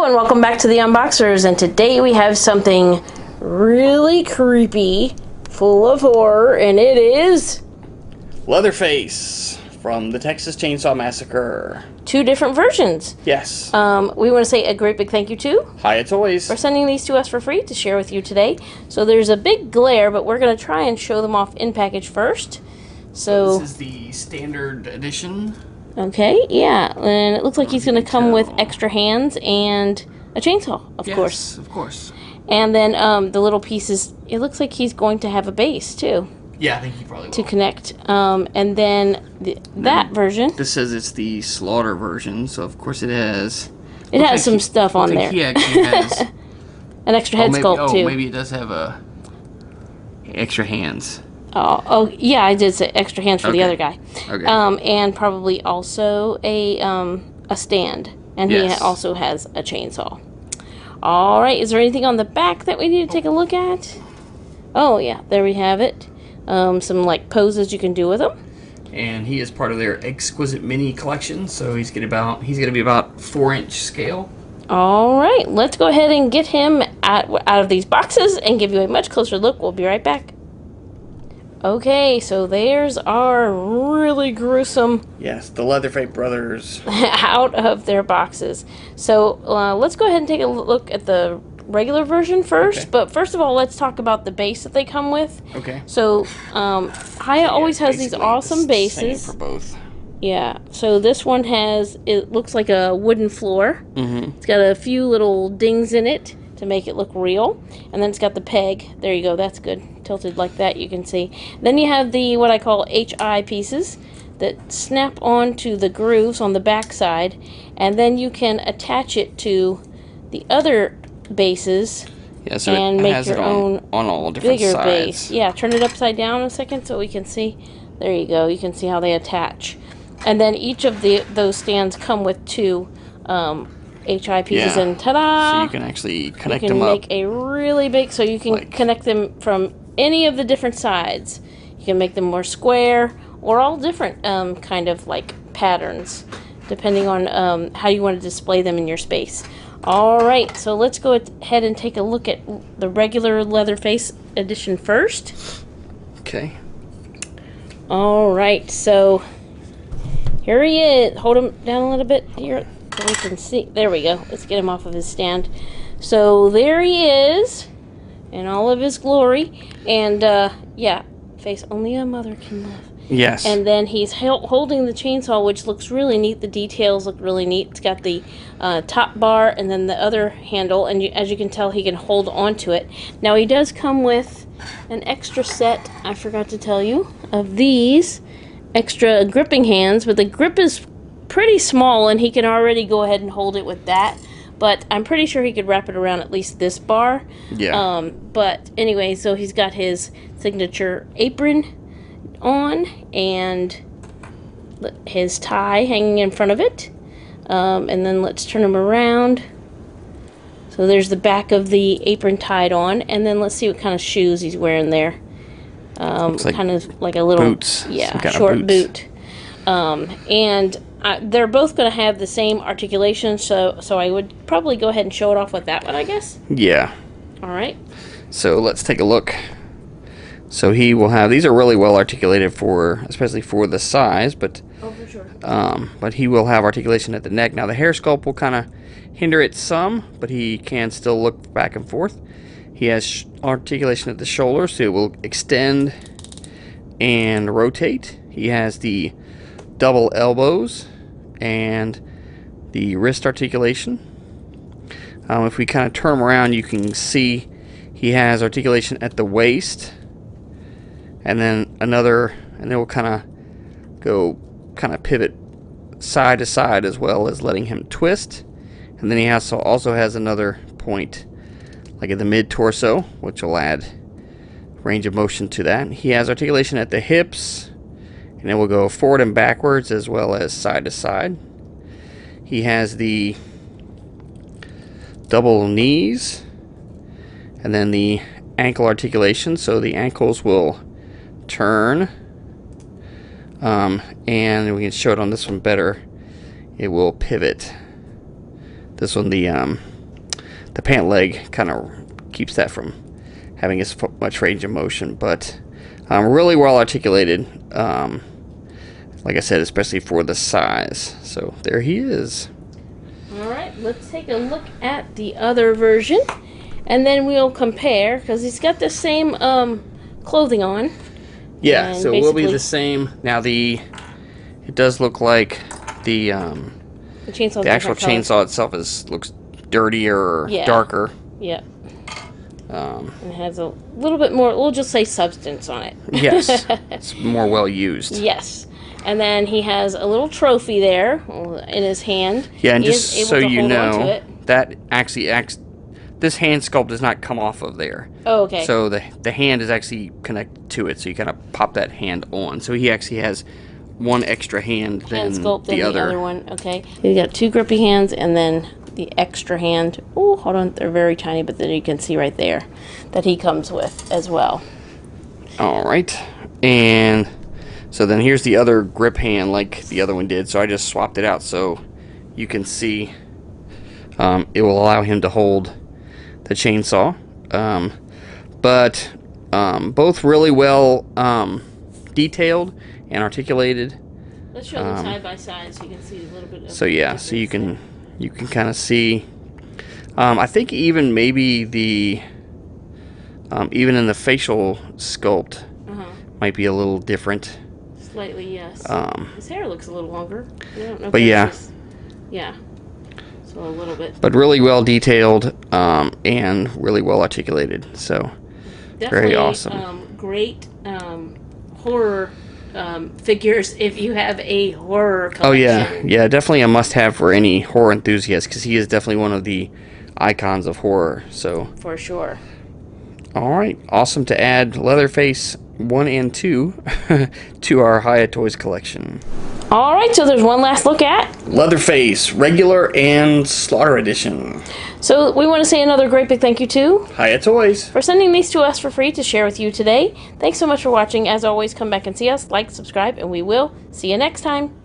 Hello and welcome back to the Unboxers, and today we have something really creepy, full of horror, and it is... Leatherface from the Texas Chainsaw Massacre. Two different versions. Yes. We want to say a great big thank you to... Hiya Toys. For sending these to us for free to share with you today. So there's a big glare, but we're going to try and show them off in package first. So this is the standard edition. Okay, yeah, and it looks like he's going to come with extra hands and a chainsaw, of course. Yes, of course. And then the little pieces, it looks like he's going to have a base, too. Yeah, I think he probably will. To connect. And then that version. This says it's the slaughter version, so of course it has... It has some stuff on there. He actually has... an extra head sculpt, too. Oh, maybe it does have extra hands. Oh, yeah, I did say extra hands for the other guy. Okay. And probably also a stand. And he also has a chainsaw. All right, is there anything on the back that we need to take a look at? Oh, yeah, there we have it. Some, like, poses you can do with them. And he is part of their Exquisite mini collection, so he's gonna be about 4-inch scale. All right, let's go ahead and get him out of these boxes and give you a much closer look. We'll be right back. Okay, so there's our really gruesome... Yes, the Leatherface brothers. out of their boxes. So let's go ahead and take a look at the regular version first. Okay. But first of all, let's talk about the base that they come with. Okay. So Hiya always has these awesome bases. Same for both. Yeah, so this one has, it looks like a wooden floor. Mm-hmm. It's got a few little dings in it to make it look real. And then it's got the peg. There you go, that's good. Tilted like that, you can see. Then you have the, what I call HI pieces that snap onto the grooves on the back side. And then you can attach it to the other bases. Yeah, so and it make has your it own on all different bigger sides. Base. Yeah, turn it upside down a second so we can see. There you go. You can see how they attach. And then each of those stands come with two HI pieces, and ta-da! So you can actually connect them up. You can make a really big, so you can connect them from any of the different sides. You can make them more square or all different kind of like patterns, depending on how you want to display them in your space. All right, so let's go ahead and take a look at the regular Leatherface edition first. Okay. All right, so here he is. Hold him down a little bit here so we can see. There we go. Let's get him off of his stand. So there he is in all of his glory. And, yeah, face only a mother can love. Yes. And then he's holding the chainsaw, which looks really neat. The details look really neat. It's got the top bar and then the other handle. And as you can tell, he can hold onto it. Now, he does come with an extra set, I forgot to tell you, of these extra gripping hands. But the grip is pretty small, and he can already go ahead and hold it with that. But I'm pretty sure he could wrap it around at least this bar. Yeah. But anyway, so he's got his signature apron on and his tie hanging in front of it. And then let's turn him around. So there's the back of the apron tied on. And then let's see what kind of shoes he's wearing there. Looks like kind of like a little boots. Yeah, short boot. And they're both going to have the same articulation, so I would probably go ahead and show it off with that one, I guess. Yeah. All right. So let's take a look. So he will have, these are really well articulated especially for the size, but for sure. But he will have articulation at the neck. Now the hair sculpt will kind of hinder it some, but he can still look back and forth. He has articulation at the shoulder, so it will extend and rotate. He has the double elbows and the wrist articulation. If we kind of turn him around, you can see he has articulation at the waist, and then we'll kind of pivot side to side, as well as letting him twist. And then he also has another point like at the mid torso, which will add range of motion to that. He has articulation at the hips, and it will go forward and backwards as well as side to side. He has the double knees, and then the ankle articulation, so the ankles will turn, and we can show it on this one better. It will pivot. This one, the the pant leg kind of keeps that from having as much range of motion. But really well articulated, like I said, especially for the size. So there he is. Alright, let's take a look at the other version, and then we'll compare, because he's got the same clothing on. Yeah, so it will be the same. Now it does look like the actual chainsaw itself looks dirtier or darker. Yeah. It has a little bit more, we'll just say substance on it. Yes, it's more well used. Yes. And then he has a little trophy there in his hand. Yeah, and just so you know, that actually this hand sculpt does not come off of there. Oh, okay. So the hand is actually connected to it, so you kind of pop that hand on. So he actually has one extra hand than the other one. Okay. He's got two grippy hands and then the extra hand. Oh, hold on, they're very tiny, but then you can see right there that he comes with as well. All right, and so then here's the other grip hand like the other one did. So I just swapped it out so you can see it will allow him to hold the chainsaw. But both really well detailed and articulated. Let's show them side by side so you can see a little bit of so yeah, so you can kind of see. I think even maybe the even in the facial sculpt might be a little different. Slightly, yes. His hair looks a little longer. I don't know if but yeah. Yeah. So a little bit. But really well detailed and really well articulated. So definitely, very awesome. Great horror figures if you have a horror collection. Oh yeah, yeah, definitely a must-have for any horror enthusiast, because he is definitely one of the icons of horror. So for sure. All right, awesome to add Leatherface 1 and 2 to our Hiya Toys collection. All right, so there's one last look at Leatherface, regular and slaughter edition. So we want to say another great big thank you to Hiya Toys for sending these to us for free to share with you today. Thanks so much for watching. As always, come back and see us, like, subscribe, and we will see you next time.